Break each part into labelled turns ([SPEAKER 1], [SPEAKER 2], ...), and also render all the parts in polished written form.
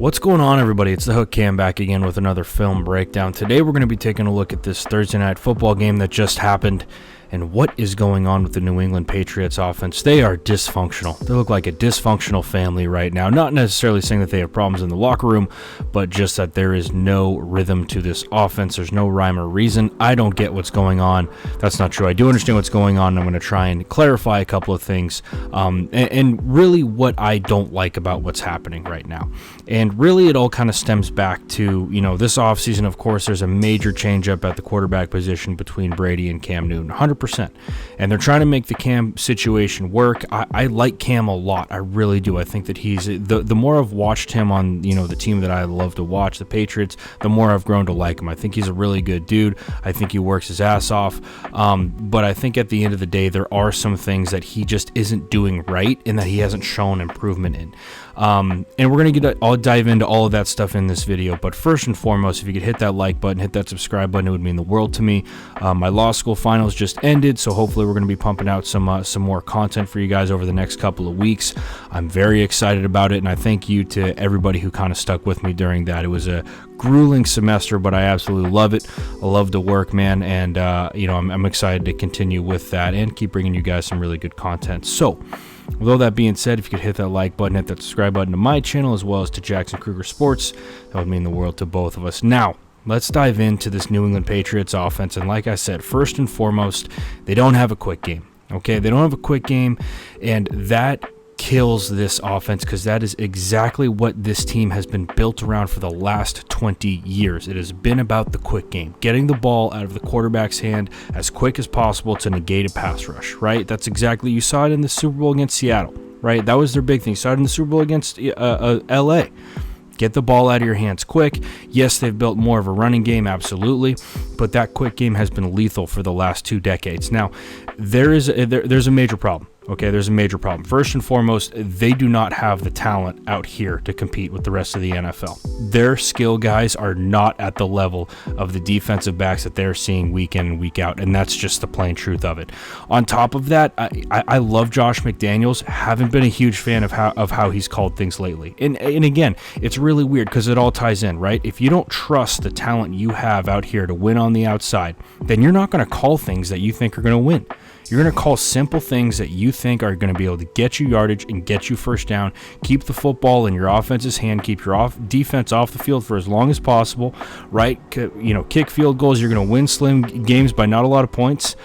[SPEAKER 1] What's going on, everybody? It's the Hook Cam back again with another film breakdown. Today we're going to be taking a look at this Thursday night football game that just happened and what is going on with the New England Patriots offense. They are dysfunctional. They look like a dysfunctional family right now. Not necessarily saying that they have problems in the locker room, but just that there is no rhythm to this offense. There's no rhyme or reason. I don't get what's going on. That's not true. I do understand what's going on, and I'm going to try and clarify a couple of things and really what I don't like about what's happening right now. And really it all kind of stems back to, this offseason, of course, there's a major changeup at the quarterback position between Brady and Cam Newton, 100%. And they're trying to make the Cam situation work. I like Cam a lot. I really do. I think that he's the more I've watched him on, the team that I love to watch, the Patriots, the more I've grown to like him. I think he's a really good dude. I think he works his ass off. But I think at the end of the day, there are some things that he just isn't doing right and that he hasn't shown improvement in. And we're going to I'll dive into all of that stuff in this video. But first and foremost, if you could hit that like button, hit that subscribe button, it would mean the world to me. My law school finals just ended, so hopefully we're going to be pumping out some more content for you guys over the next couple of weeks. I'm very excited about it, and I thank you to everybody who kind of stuck with me during that. It was a grueling semester, but I absolutely love it. I love to work, man, and I'm excited to continue with that and keep bringing you guys some really good content. So, with all that being said, if you could hit that like button, hit that subscribe button to my channel as well as to Jackson Kruger Sports, that would mean the world to both of us. Now, let's dive into this New England Patriots offense. And like I said, first and foremost, they don't have a quick game. Okay, they don't have a quick game, and that kills this offense because that is exactly what this team has been built around for the last 20 years. It has been about the quick game, getting the ball out of the quarterback's hand as quick as possible to negate a pass rush, right? That's exactly, you saw it in the Super Bowl against Seattle, right? That was their big thing. You saw it in the Super Bowl against LA. Get the ball out of your hands quick. Yes, they've built more of a running game, absolutely, but that quick game has been lethal for the last 2 decades. Now, there's a major problem. Okay, there's a major problem. First and foremost, they do not have the talent out here to compete with the rest of the NFL. Their skill guys are not at the level of the defensive backs that they're seeing week in and week out, and that's just the plain truth of it. On top of that, I love Josh McDaniels. Haven't been a huge fan of how he's called things lately. And again, it's really weird because it all ties in, right? If you don't trust the talent you have out here to win on the outside, then you're not going to call things that you think are going to win. You're going to call simple things that you think are going to be able to get you yardage and get you first down, keep the football in your offense's hand, keep your defense off the field for as long as possible, right? Kick field goals. You're going to win slim games by not a lot of points.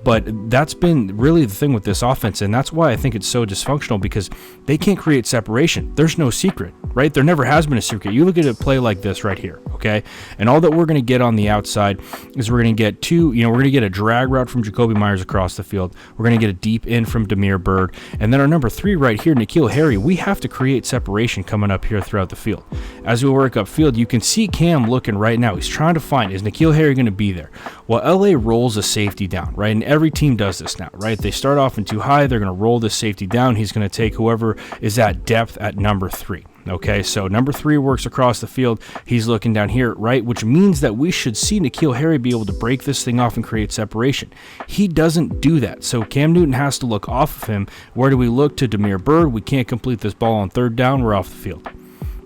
[SPEAKER 1] But that's been really the thing with this offense, and that's why I think it's so dysfunctional, because they can't create separation. There's no secret, right? There never has been a secret. You look at a play like this right here, okay? And all that we're going to get on the outside is we're going to get we're going to get a drag route from Jacoby Myers across the field. We're going to get a deep in from Damiere Byrd. And then our number 3 right here, N'Keal Harry, we have to create separation coming up here throughout the field. As we work upfield, you can see Cam looking right now. He's trying to find, is N'Keal Harry going to be there? Well, LA rolls a safety down, right? And every team does this now, right? They start off in too high. They're going to roll this safety down. He's going to take whoever is at depth at number 3. Okay, so number 3 works across the field. He's looking down here, right? Which means that we should see N'Keal Harry be able to break this thing off and create separation. He doesn't do that. So Cam Newton has to look off of him. Where do we look? To Damiere Byrd. We can't complete this ball on 3rd down. We're off the field.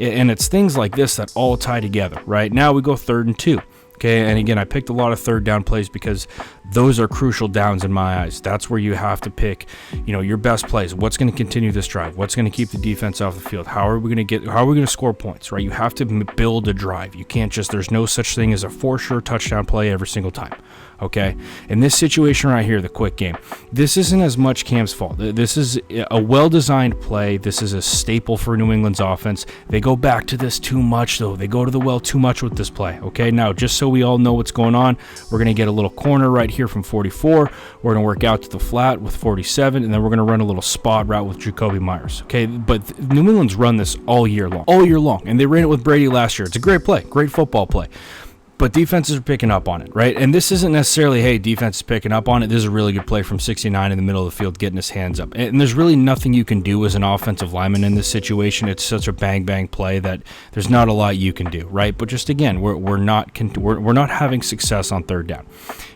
[SPEAKER 1] And it's things like this that all tie together, right? Now we go 3rd and 2. Okay, and again, I picked a lot of 3rd down plays because those are crucial downs in my eyes. That's where you have to pick, your best plays. What's going to continue this drive? What's going to keep the defense off the field? How are we going to score points, right? You have to build a drive. You can't there's no such thing as a for sure touchdown play every single time. Okay, in this situation right here, the quick game, this isn't as much Cam's fault. This is a well-designed play. This is a staple for New England's offense. They go back to this too much, though. They go to the well too much with this play. Okay, now just so we all know what's going on, we're going to get a little corner right here from 44. We're going to work out to the flat with 47, and then we're going to run a little spot route with Jacoby Myers. Okay, but New England's run this all year long, and they ran it with Brady last year. It's a great play, great football play. but defenses are picking up on it, right? And this isn't necessarily, hey, defense is picking up on it. This is a really good play from 69 in the middle of the field, getting his hands up. And there's really nothing you can do as an offensive lineman in this situation. It's such a bang play that there's not a lot you can do, right? But just again, we're not having success on third down.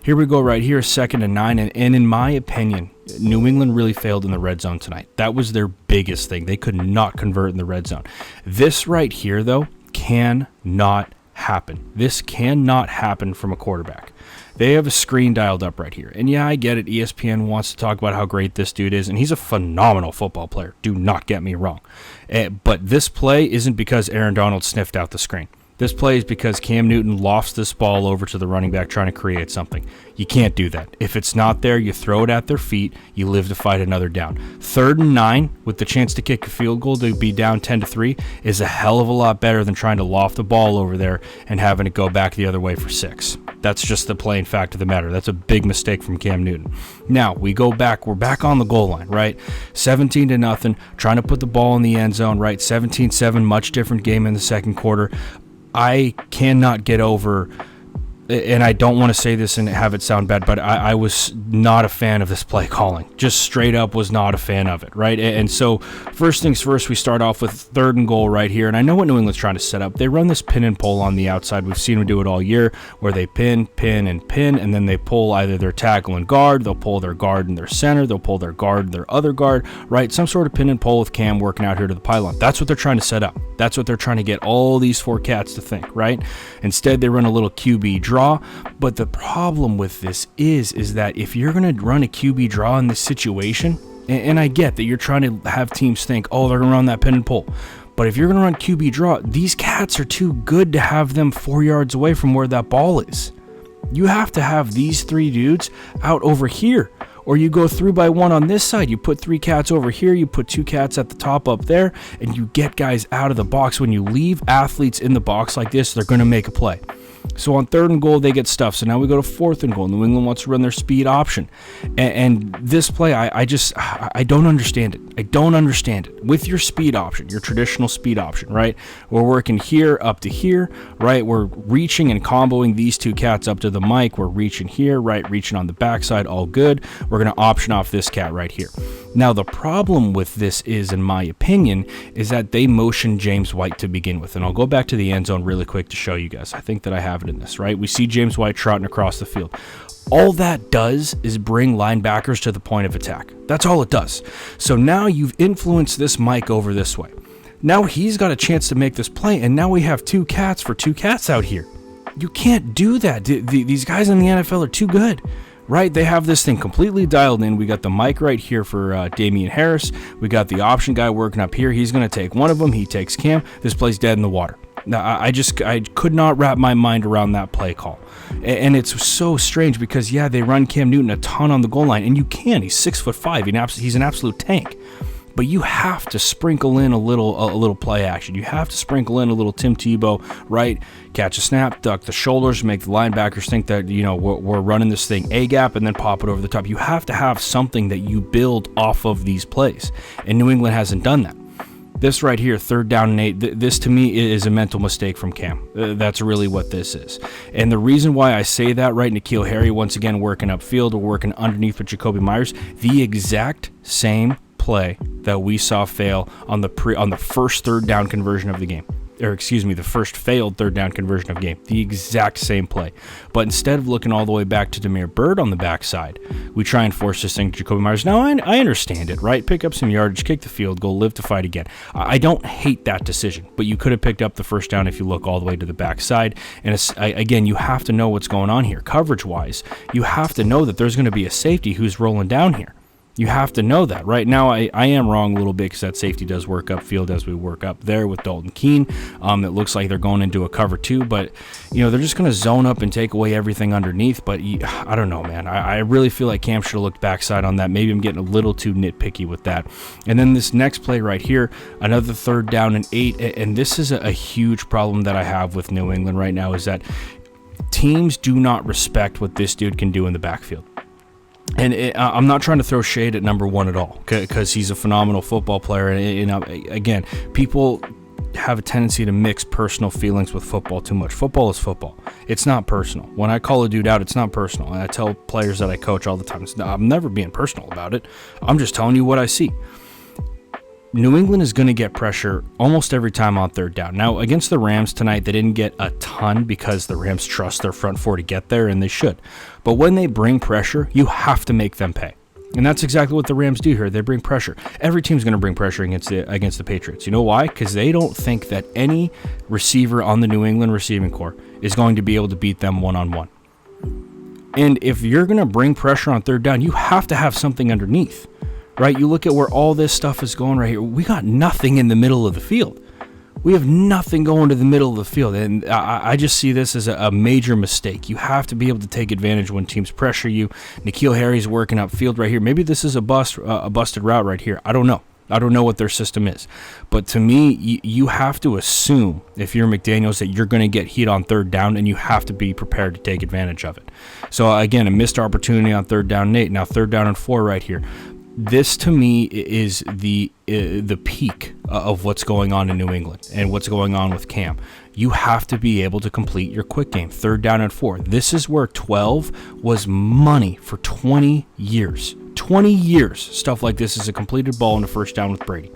[SPEAKER 1] Here we go right here, 2nd and 9, and in my opinion, New England really failed in the red zone tonight. That was their biggest thing. They could not convert in the red zone. This right here, though, cannot happen. This cannot happen from a quarterback. They have a screen dialed up right here. And yeah, I get it. ESPN wants to talk about how great this dude is, and he's a phenomenal football player. Do not get me wrong. But this play isn't because Aaron Donald sniffed out the screen. This play is because Cam Newton lofts this ball over to the running back trying to create something. You can't do that. If it's not there, you throw it at their feet. You live to fight another down. 3rd and 9 with the chance to kick a field goal to be down 10-3 is a hell of a lot better than trying to loft the ball over there and having it go back the other way for 6. That's just the plain fact of the matter. That's a big mistake from Cam Newton. Now, we go back. We're back on the goal line, right? 17-0, trying to put the ball in the end zone, right? 17-7, much different game in the second quarter. I cannot get over, and I don't want to say this and have it sound bad, but I was not a fan of this play calling. Just straight up was not a fan of it, right? And so first things first, we start off with 3rd and goal right here, and I know what New England's trying to set up. They run this pin and pull on the outside. We've seen them do it all year, where they pin, and then they pull either their tackle and guard, they'll pull their guard and their center, they'll pull their guard and their other guard, right? Some sort of pin and pull with Cam working out here to the pylon. That's what they're trying to set up. That's what they're trying to get all these 4 cats to think, right? Instead, they run a little QB draw, but the problem with this is that if you're going to run a QB draw in this situation, and I get that you're trying to have teams think, oh, they're going to run that pin and pull, but if you're going to run QB draw, these cats are too good to have them 4 yards away from where that ball is. You have to have these 3 dudes out over here. Or you go 3 by 1 on this side. You put 3 cats over here. You put 2 cats at the top up there. And you get guys out of the box. When you leave athletes in the box like this, they're going to make a play. So on 3rd and goal, they get stuffed. So now we go to 4th and goal. New England wants to run their speed option. And this play, I don't understand it. I don't understand it. With your speed option, your traditional speed option, right? We're working here up to here, right? We're reaching and comboing these 2 cats up to the mic. We're reaching here, right? Reaching on the backside, all good. We're going to option off this cat right here. Now, the problem with this is, in my opinion, is that they motion James White to begin with. And I'll go back to the end zone really quick to show you guys. I think that I have it in this, right? We see James White trotting across the field. All that does is bring linebackers to the point of attack. That's all it does. So now you've influenced this Mike over this way. Now he's got a chance to make this play, and now we have 2 cats for 2 cats out here. You can't do that. These guys in the NFL are too good. Right, they have this thing completely dialed in. We got the mic right here for Damian Harris. We got the option guy working up here. He's going to take one of them. He takes Cam. This play's dead in the water. Now, I could not wrap my mind around that play call. And it's so strange because, yeah, they run Cam Newton a ton on the goal line, and you can. He's 6'5". He's an absolute tank. But you have to sprinkle in a little play action. You have to sprinkle in a little Tim Tebow, right? Catch a snap, duck the shoulders, make the linebackers think that, you know, we're running this thing A-gap, and then pop it over the top. You have to have something that you build off of these plays. And New England hasn't done that. This right here, 3rd down and 8, this to me is a mental mistake from Cam. That's really what this is. And the reason why I say that, right, N'Keal Harry once again working upfield or working underneath with Jacoby Myers, the exact same play that we saw fail on the first 3rd down conversion of the game. Or excuse me, the first failed 3rd down conversion of the game. The exact same play. But instead of looking all the way back to Damiere Byrd on the backside, we try and force this thing to Jacoby Myers. Now, I understand it, right? Pick up some yardage, kick the field goal, live to fight again. I don't hate that decision, but you could have picked up the first down if you look all the way to the backside. And again, you have to know what's going on here. Coverage-wise, you have to know that there's going to be a safety who's rolling down here. You have to know that. Right now, I am wrong a little bit because that safety does work upfield as we work up there with Dalton Keene. It looks like they're going into a cover 2, but you know they're just going to zone up and take away everything underneath. But I don't know, man. I really feel like Cam should have looked backside on that. Maybe I'm getting a little too nitpicky with that. And then this next play right here, another 3rd down and 8, and this is a huge problem that I have with New England right now is that teams do not respect what this dude can do in the backfield. And I'm not trying to throw shade at number 1 at all because he's a phenomenal football player. And again, people have a tendency to mix personal feelings with football too much. Football is football. It's not personal. When I call a dude out, it's not personal. And I tell players that I coach all the time, I'm never being personal about it. I'm just telling you what I see. New England is going to get pressure almost every time on third down. Now, against the Rams tonight, they didn't get a ton because the Rams trust their front four to get there, and they should. But when they bring pressure, you have to make them pay. And that's exactly what the Rams do here. They bring pressure. Every team's going to bring pressure against the Patriots. You know why? Because they don't think that any receiver on the New England receiving corps is going to be able to beat them one-on-one. And if you're going to bring pressure on third down, you have to have something underneath. Right, you look at where all this stuff is going right here. We got nothing in the middle of the field. We have nothing going to the middle of the field, and I just see this as a major mistake. You have to be able to take advantage when teams pressure you. N'Keal Harry's working upfield right here. Maybe this is a busted route right here. I don't know. I don't know what their system is. But to me, you have to assume, if you're McDaniels, that you're going to get heat on third down, and you have to be prepared to take advantage of it. So, again, a missed opportunity on third down and 8. Now, third down and 4 right here. This, to me, is the peak of what's going on in New England and what's going on with Cam. You have to be able to complete your quick game, third down and 4. This is where 12 was money for 20 years. 20 years, stuff like this is a completed ball in the first down with Brady.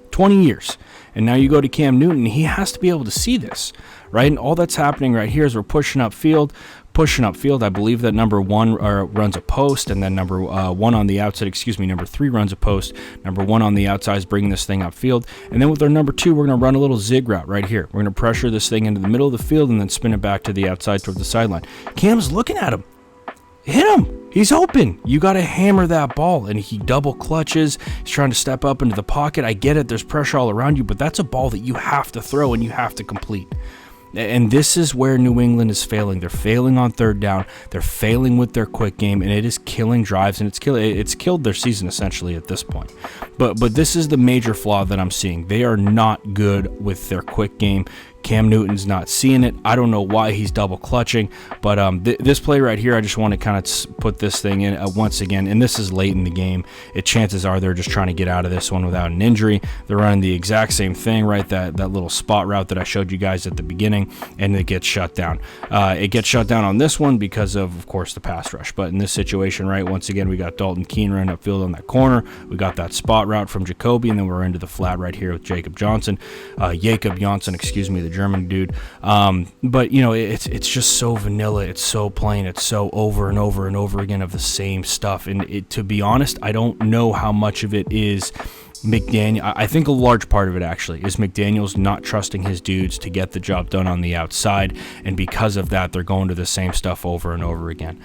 [SPEAKER 1] 20 years. And now you go to Cam Newton, he has to be able to see this, right? And all that's happening right here is we're pushing upfield. I believe that number 1 runs a post, and then number 1 on the outside, number 3 runs a post. Number 1 on the outside is bringing this thing upfield. And then with our number 2, we're going to run a little zig route right here. We're going to pressure this thing into the middle of the field and then spin it back to the outside toward the sideline. Cam's looking at him. Hit him. He's open. You got to hammer that ball. And he double clutches. He's trying to step up into the pocket. I get it. There's pressure all around you, but that's a ball that you have to throw and you have to complete. And this is where New England is failing. They're failing on third down. They're failing with their quick game, and it is killing drives, and it's killed their season essentially at this point. But this is the major flaw that I'm seeing. They are not good with their quick game. Cam Newton's not seeing it. I don't know why he's double clutching, but this play right here, I just want to kind of put this thing in once again, and this is late in the game. Chances are they're just trying to get out of this one without an injury. They're running the exact same thing, right? That little spot route that I showed you guys at the beginning, and it gets shut down. It gets shut down on this one because of course, the pass rush. But in this situation, right, once again, we got Dalton Keene running upfield on that corner. We got that spot route from Jacoby, and then we're into the flat right here with Jacob Johnson, the German dude. But it's just so vanilla. It's so plain. It's so over and over and over again of the same stuff. And to be honest, I don't know how much of it is McDaniel. I think a large part of it actually is McDaniel's not trusting his dudes to get the job done on the outside, and because of that, they're going to the same stuff over and over again.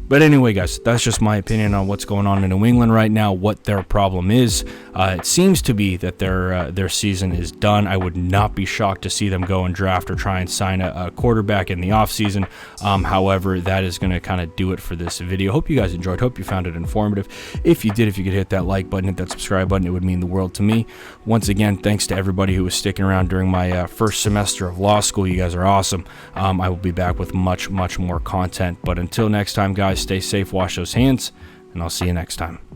[SPEAKER 1] But anyway, guys, that's just my opinion on what's going on in New England right now, what their problem is. It seems to be that their season is done. I would not be shocked to see them go and draft or try and sign a quarterback in the offseason. However, that is going to kind of do it for this video. Hope you guys enjoyed. Hope you found it informative. If you did, if you could hit that like button, hit that subscribe button, it would mean the world to me. Once again, thanks to everybody who was sticking around during my first semester of law school. You guys are awesome. I will be back with much more content. But until next time, guys, stay safe, wash those hands, and I'll see you next time.